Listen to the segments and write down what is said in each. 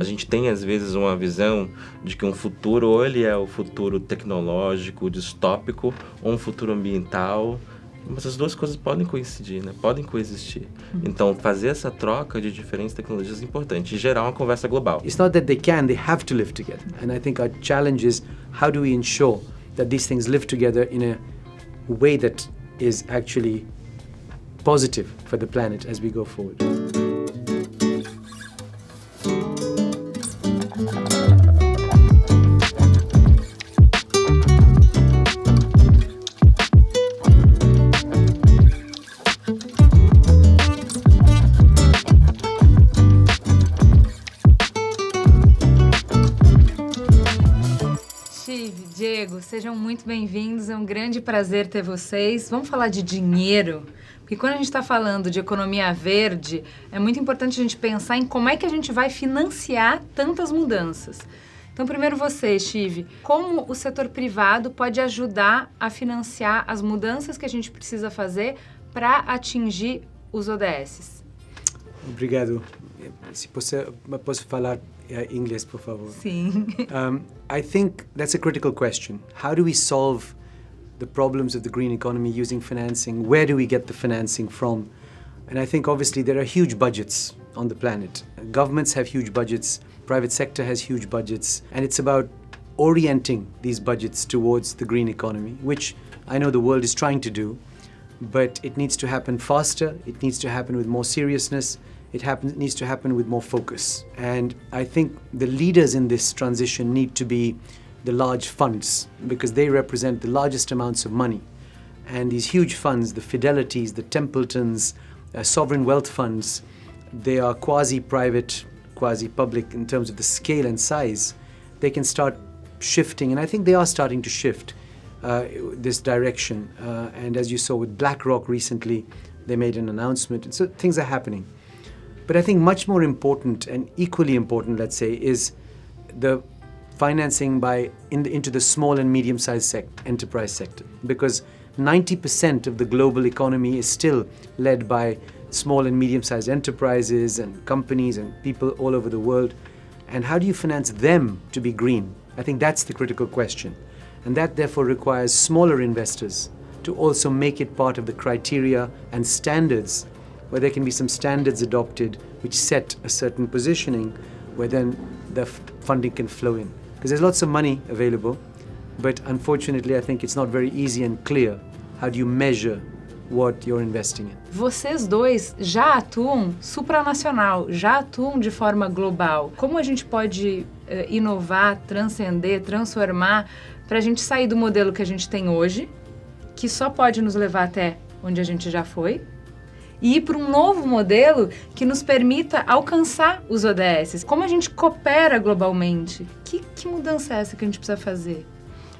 A gente tem, às vezes, uma visão de que um futuro, ou ele é o futuro tecnológico, distópico, ou um futuro ambiental, mas as duas coisas podem coincidir, né? Podem coexistir. Então, fazer essa troca de diferentes tecnologias é importante e gerar uma conversa global. It's not that they have to live together. And I think our challenge is how do we ensure that these things live together in a way that is actually positive for the planet as we go forward. Diego, sejam muito bem-vindos, é um grande prazer ter vocês. Vamos falar de dinheiro? Porque quando a gente está falando de economia verde, é muito importante a gente pensar em como é que a gente vai financiar tantas mudanças. Então, primeiro você, Shiv, como o setor privado pode ajudar a financiar as mudanças que a gente precisa fazer para atingir os ODS? Obrigado. Se posso falar inglês, por favor? Sim. I think that's a critical question. How do we solve the problems of the green economy using financing? Where do we get the financing from? And I think obviously there are huge budgets on the planet. Governments have huge budgets, private sector has huge budgets, and it's about orienting these budgets towards the green economy, which I know the world is trying to do, but it needs to happen faster, it needs to happen with more seriousness, needs to happen with more focus. And I think the leaders in this transition need to be the large funds because they represent the largest amounts of money. And these huge funds, the Fidelities, the Templetons, sovereign wealth funds, they are quasi-private, quasi-public in terms of the scale and size. They can start shifting, and I think they are starting to shift this direction. And as you saw with BlackRock recently, they made an announcement, and so things are happening. But I think much more important and equally important, let's say, is the financing into the small and medium-sized enterprise sector. Because 90% of the global economy is still led by small and medium-sized enterprises and companies and people all over the world. And how do you finance them to be green? I think that's the critical question. And that therefore requires smaller investors to also make it part of the criteria and standards where there can be some standards adopted which set a certain positioning where then the funding can flow in. Because there's lots of money available, but unfortunately I think it's not very easy and clear how do you measure what you're investing in. Vocês dois já atuam supranacional, já atuam de forma global. Como a gente pode inovar, transcender, transformar para a gente sair do modelo que a gente tem hoje, que só pode nos levar até onde a gente já foi, e ir para um novo modelo que nos permita alcançar os ODS. Como a gente coopera globalmente? Que mudança é essa que a gente precisa fazer?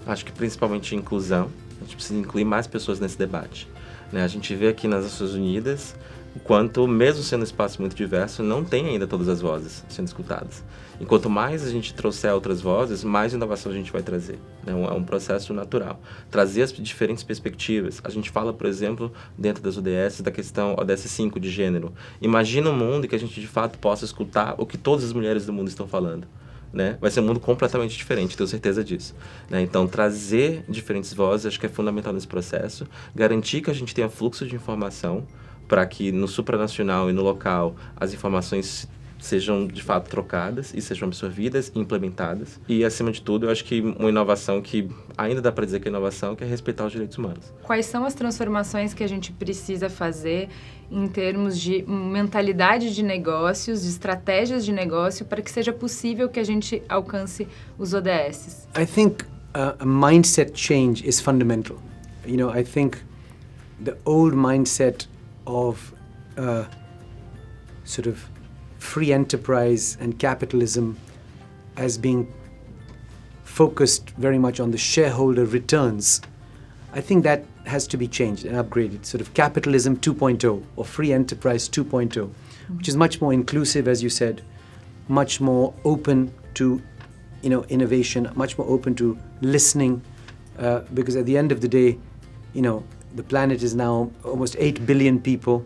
Acho que principalmente inclusão. A gente precisa incluir mais pessoas nesse debate. A gente vê aqui nas Nações Unidas o quanto, mesmo sendo um espaço muito diverso, não tem ainda todas as vozes sendo escutadas. E quanto mais a gente trouxer outras vozes, mais inovação a gente vai trazer. É um processo natural. Trazer as diferentes perspectivas. A gente fala, por exemplo, dentro das ODS, da questão ODS 5 de gênero. Imagina um mundo em que a gente, de fato, possa escutar o que todas as mulheres do mundo estão falando. Vai ser um mundo completamente diferente, tenho certeza disso. Então, trazer diferentes vozes, acho que é fundamental nesse processo. Garantir que a gente tenha fluxo de informação para que no supranacional e no local as informações sejam, de fato, trocadas e sejam absorvidas e implementadas. E, acima de tudo, eu acho que uma inovação que ainda dá para dizer que é inovação, que é respeitar os direitos humanos. Quais são as transformações que a gente precisa fazer em termos de mentalidade de negócios, de estratégias de negócio, para que seja possível que a gente alcance os ODS? I think a mindset change is fundamental. I think the old mindset of sort of free enterprise and capitalism as being focused very much on the shareholder returns, I think that has to be changed and upgraded. Sort of capitalism 2.0 or free enterprise 2.0, which is much more inclusive, as you said, much more open to innovation, much more open to listening, because at the end of the day, the planet is now almost 8 billion people,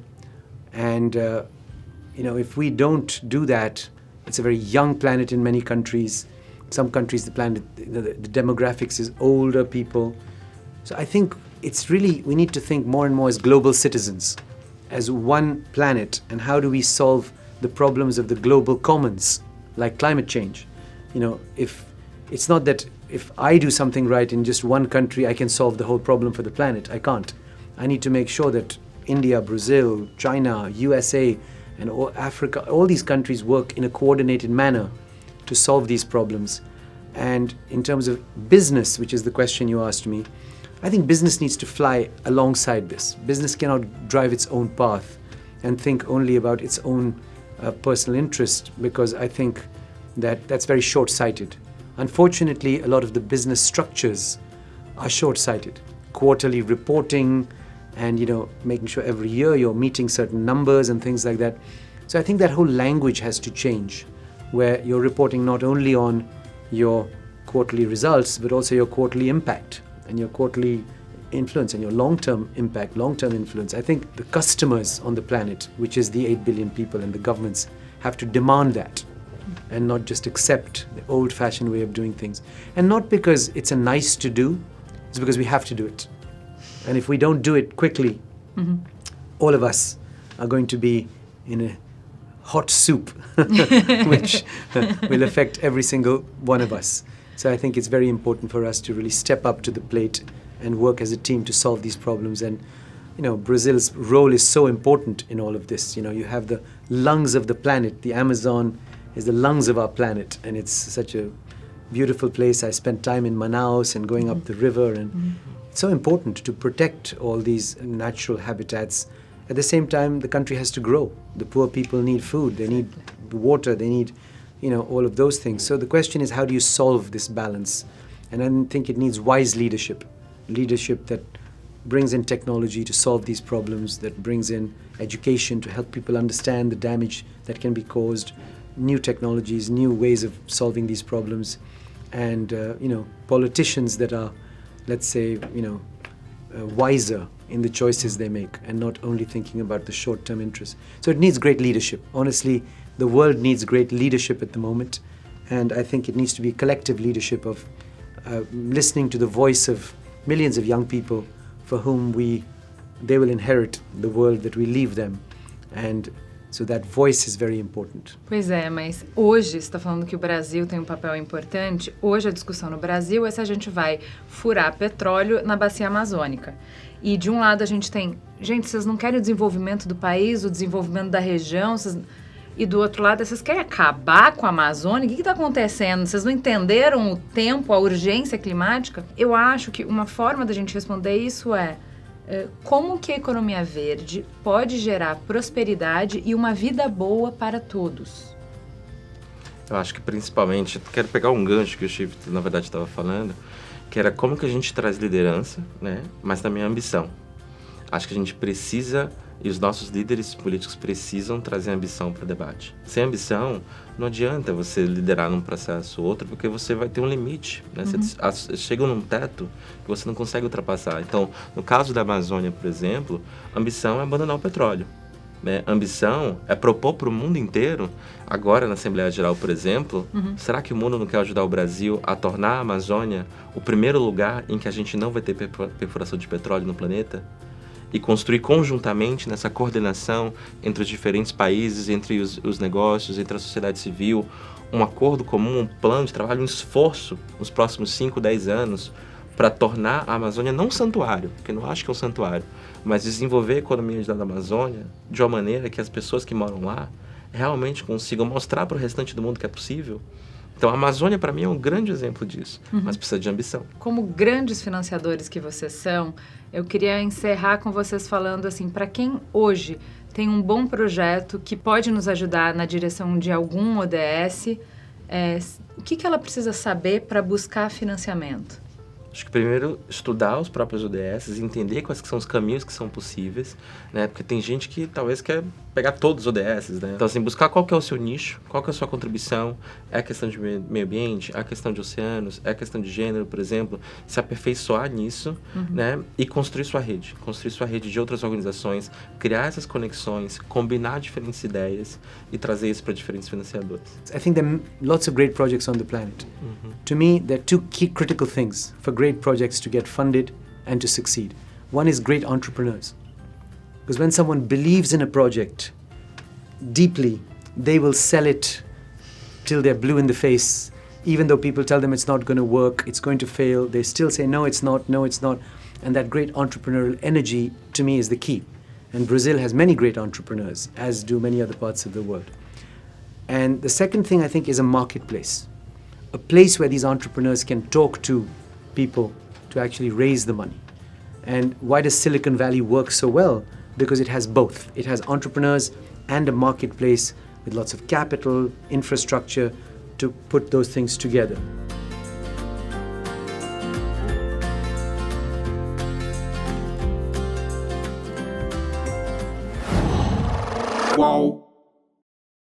and if we don't do that, It's a very young planet in many countries. Some countries, the demographics is older people. So I think it's really, we need to think more and more as global citizens, as one planet, and how do we solve the problems of the global commons, like climate change. If it's not that if I do something right in just one country, I can solve the whole problem for the planet. I can't. I need to make sure that India, Brazil, China, USA, and Africa, all these countries work in a coordinated manner to solve these problems. And in terms of business, which is the question you asked me, I think business needs to fly alongside this. Business cannot drive its own path and think only about its own personal interest, because I think that's very short-sighted. Unfortunately, a lot of the business structures are short-sighted. Quarterly reporting and, making sure every year you're meeting certain numbers and things like that. So I think that whole language has to change, where you're reporting not only on your quarterly results, but also your quarterly impact and your quarterly influence and your long-term impact, long-term influence. I think the customers on the planet, which is the 8 billion people, and the governments have to demand that and not just accept the old-fashioned way of doing things. And not because it's a nice to do, it's because we have to do it. And if we don't do it quickly, all of us are going to be in a hot soup, which will affect every single one of us. So I think it's very important for us to really step up to the plate and work as a team to solve these problems. And, Brazil's role is so important in all of this. You have the lungs of the planet. The Amazon is the lungs of our planet, and it's such a beautiful place. I spent time in Manaus and going up the river, and it's so important to protect all these natural habitats. At the same time, the country has to grow. The poor people need food, they need water, they need, all of those things. So the question is, how do you solve this balance? And I think it needs wise leadership that brings in technology to solve these problems, that brings in education to help people understand the damage that can be caused, new technologies, new ways of solving these problems, and politicians that are, let's say, wiser in the choices they make and not only thinking about the short-term interests. So it needs great leadership. Honestly, the world needs great leadership at the moment, and I think it needs to be collective leadership of listening to the voice of millions of young people for whom they will inherit the world that we leave them. And so that voice is very important. Pois é, mas hoje, você está falando que o Brasil tem um papel importante. Hoje a discussão no Brasil é se a gente vai furar petróleo na bacia amazônica. E de um lado a gente tem, vocês não querem o desenvolvimento do país, o desenvolvimento da região, e do outro lado, vocês querem acabar com a Amazônia? O que está acontecendo? Vocês não entenderam o tempo, a urgência climática? Eu acho que uma forma da gente responder isso é como que a economia verde pode gerar prosperidade e uma vida boa para todos? Eu acho que principalmente, quero pegar um gancho que o Shiv, na verdade, estava falando, que era como que a gente traz liderança, né? Mas também ambição. Acho que a gente precisa, e os nossos líderes políticos precisam trazer ambição para o debate. Sem ambição, não adianta você liderar num processo ou outro, porque você vai ter um limite, né? Você chega num teto que você não consegue ultrapassar. Então, no caso da Amazônia, por exemplo, ambição é abandonar o petróleo, né? Ambição é propor para o mundo inteiro, agora na Assembleia Geral, por exemplo, será que o mundo não quer ajudar o Brasil a tornar a Amazônia o primeiro lugar em que a gente não vai ter perfuração de petróleo no planeta? E construir conjuntamente nessa coordenação entre os diferentes países, entre os negócios, entre a sociedade civil, um acordo comum, um plano de trabalho, um esforço nos próximos 5, 10 anos para tornar a Amazônia não um santuário, porque eu não acho que é um santuário, mas desenvolver a economia da Amazônia de uma maneira que as pessoas que moram lá realmente consigam mostrar para o restante do mundo que é possível. Então, a Amazônia, para mim, é um grande exemplo disso, mas precisa de ambição. Como grandes financiadores que vocês são, eu queria encerrar com vocês falando assim, para quem hoje tem um bom projeto que pode nos ajudar na direção de algum ODS, o que ela precisa saber para buscar financiamento? Acho que primeiro estudar os próprios ODS, entender quais que são os caminhos que são possíveis, né? Porque tem gente que talvez quer pegar todos os ODS, né? Então, assim, buscar qual que é o seu nicho, qual que é a sua contribuição, é a questão de meio ambiente, é a questão de oceanos, é a questão de gênero, por exemplo, se aperfeiçoar nisso, né? E construir sua rede de outras organizações, criar essas conexões, combinar diferentes ideias e trazer isso para diferentes financiadores. I think there are lots of great projects on the planet. To me, there are two key critical things for great projects to get funded and to succeed. One is great entrepreneurs. Because when someone believes in a project deeply, they will sell it till they're blue in the face. Even though people tell them it's not going to work, it's going to fail, they still say, no, it's not, no, it's not. And that great entrepreneurial energy, to me, is the key. And Brazil has many great entrepreneurs, as do many other parts of the world. And the second thing, I think, is a marketplace. A place where these entrepreneurs can talk to people to actually raise the money. And why does Silicon Valley work so well? Because it has both. It has entrepreneurs and a marketplace with lots of capital, infrastructure to put those things together. Wow.